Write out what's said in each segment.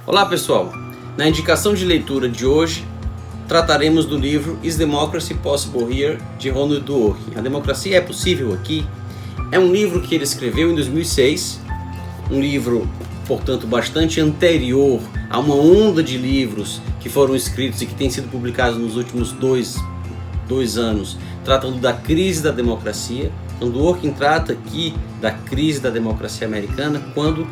Olá pessoal, na indicação de leitura de hoje trataremos do livro Is Democracy Possible Here? De Ronald Dworkin. A democracia é possível aqui? É um livro que ele escreveu em 2006, um livro, portanto, bastante anterior a uma onda de livros que foram escritos e que têm sido publicados nos últimos dois anos, tratando da crise da democracia. Então, Dworkin trata aqui da crise da democracia americana quando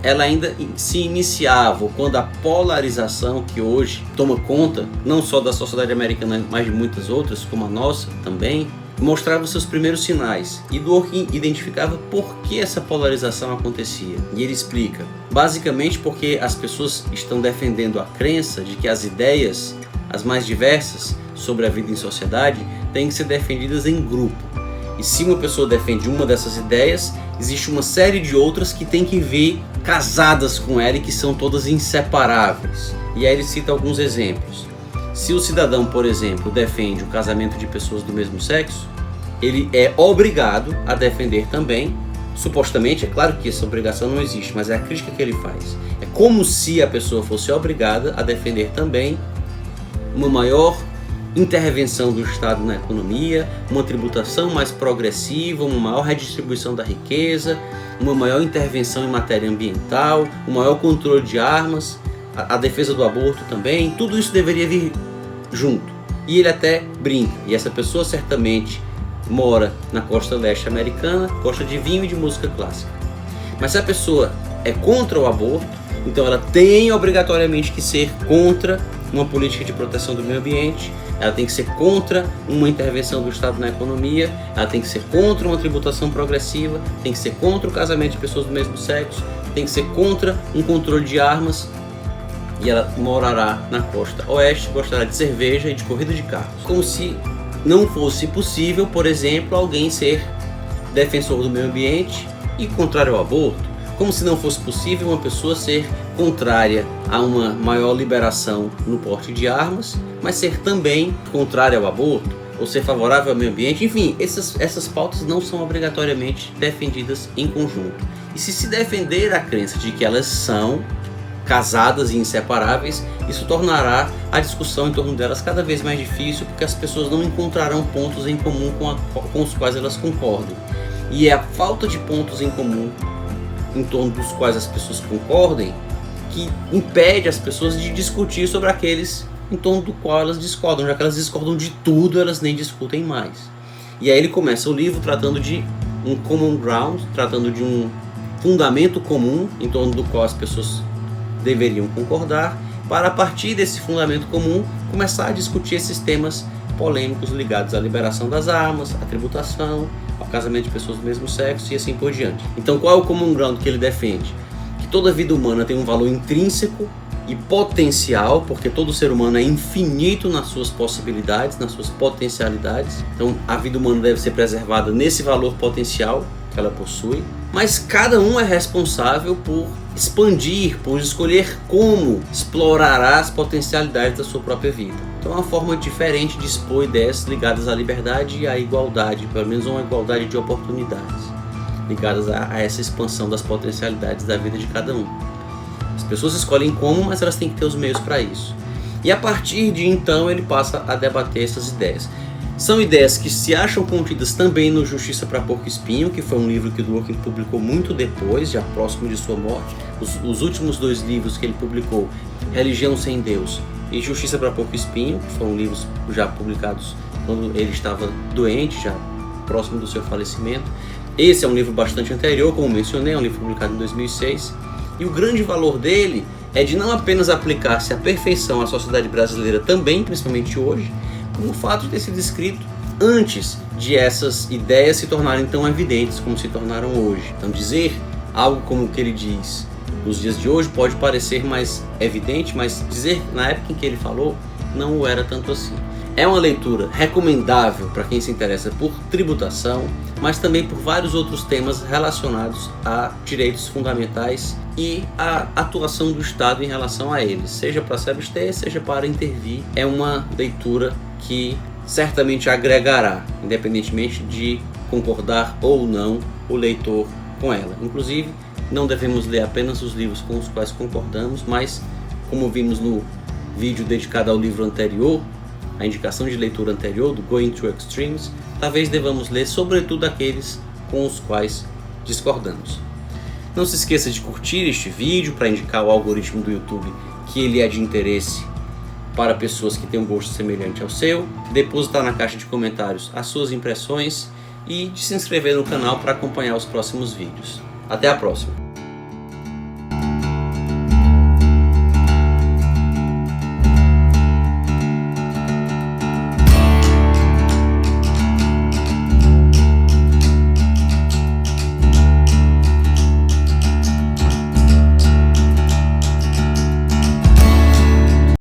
ela ainda se iniciava, ou quando a polarização que hoje toma conta, não só da sociedade americana, mas de muitas outras, como a nossa também, mostrava seus primeiros sinais. E Dworkin identificava por que essa polarização acontecia. E ele explica, basicamente porque as pessoas estão defendendo a crença de que as ideias, as mais diversas, sobre a vida em sociedade, têm que ser defendidas em grupo. E se uma pessoa defende uma dessas ideias, existe uma série de outras que tem que vir casadas com ela e que são todas inseparáveis. E aí ele cita alguns exemplos. Se o cidadão, por exemplo, defende o casamento de pessoas do mesmo sexo, ele é obrigado a defender também, supostamente, é claro que essa obrigação não existe, mas é a crítica que ele faz. É como se a pessoa fosse obrigada a defender também uma maior intervenção do Estado na economia, uma tributação mais progressiva, uma maior redistribuição da riqueza, uma maior intervenção em matéria ambiental, um maior controle de armas, a defesa do aborto também. Tudo isso deveria vir junto. E ele até brinca, e essa pessoa certamente mora na costa leste americana, gosta de vinho e de música clássica. Mas se a pessoa é contra o aborto, então ela tem obrigatoriamente que ser contra uma política de proteção do meio ambiente, ela tem que ser contra uma intervenção do Estado na economia, ela tem que ser contra uma tributação progressiva, tem que ser contra o casamento de pessoas do mesmo sexo, tem que ser contra um controle de armas, e ela morará na costa oeste, gostará de cerveja e de corrida de carros. Como se não fosse possível, por exemplo, alguém ser defensor do meio ambiente e contrário ao aborto. Como se não fosse possível uma pessoa ser contrária a uma maior liberação no porte de armas, mas ser também contrária ao aborto, ou ser favorável ao meio ambiente. Enfim, essas pautas não são obrigatoriamente defendidas em conjunto. E se defender a crença de que elas são casadas e inseparáveis, isso tornará a discussão em torno delas cada vez mais difícil, porque as pessoas não encontrarão pontos em comum com os quais elas concordam. E é a falta de pontos em comum em torno dos quais as pessoas concordem que impede as pessoas de discutir sobre aqueles em torno do qual elas discordam. Já que elas discordam de tudo, elas nem discutem mais. E aí ele começa o livro tratando de um common ground, tratando de um fundamento comum em torno do qual as pessoas deveriam concordar, para a partir desse fundamento comum começar a discutir esses temas polêmicos ligados à liberação das armas, à tributação, ao casamento de pessoas do mesmo sexo e assim por diante. Então qual é o common ground que ele defende? Que toda vida humana tem um valor intrínseco e potencial, porque todo ser humano é infinito nas suas possibilidades, nas suas potencialidades. Então a vida humana deve ser preservada nesse valor potencial que ela possui, mas cada um é responsável por expandir, por escolher como explorará as potencialidades da sua própria vida. Então é uma forma diferente de expor ideias ligadas à liberdade e à igualdade, pelo menos uma igualdade de oportunidades, ligadas a essa expansão das potencialidades da vida de cada um. As pessoas escolhem como, mas elas têm que ter os meios para isso. E a partir de então ele passa a debater essas ideias. São ideias que se acham contidas também no Justiça para Porco Espinho, que foi um livro que Dworkin publicou muito depois, já próximo de sua morte. Os últimos dois livros que ele publicou, Religião Sem Deus e Justiça para Porco Espinho, que foram livros já publicados quando ele estava doente, já próximo do seu falecimento. Esse é um livro bastante anterior, como mencionei, é um livro publicado em 2006. E o grande valor dele é de não apenas aplicar-se à perfeição à sociedade brasileira também, principalmente hoje, como o fato de ter sido escrito antes de essas ideias se tornarem tão evidentes como se tornaram hoje. Então dizer algo como o que ele diz nos dias de hoje pode parecer mais evidente, mas dizer na época em que ele falou não o era tanto assim. É uma leitura recomendável para quem se interessa por tributação, mas também por vários outros temas relacionados a direitos fundamentais e a atuação do Estado em relação a eles, seja para se abster, seja para intervir. É uma leitura que certamente agregará, independentemente de concordar ou não o leitor com ela. Inclusive, não devemos ler apenas os livros com os quais concordamos, mas, como vimos no vídeo dedicado ao livro anterior, a indicação de leitura anterior, do Going to Extremes, talvez devamos ler sobretudo aqueles com os quais discordamos. Não se esqueça de curtir este vídeo para indicar ao algoritmo do YouTube que ele é de interesse para pessoas que têm um gosto semelhante ao seu, depositar na caixa de comentários as suas impressões e de se inscrever no canal para acompanhar os próximos vídeos. Até a próxima!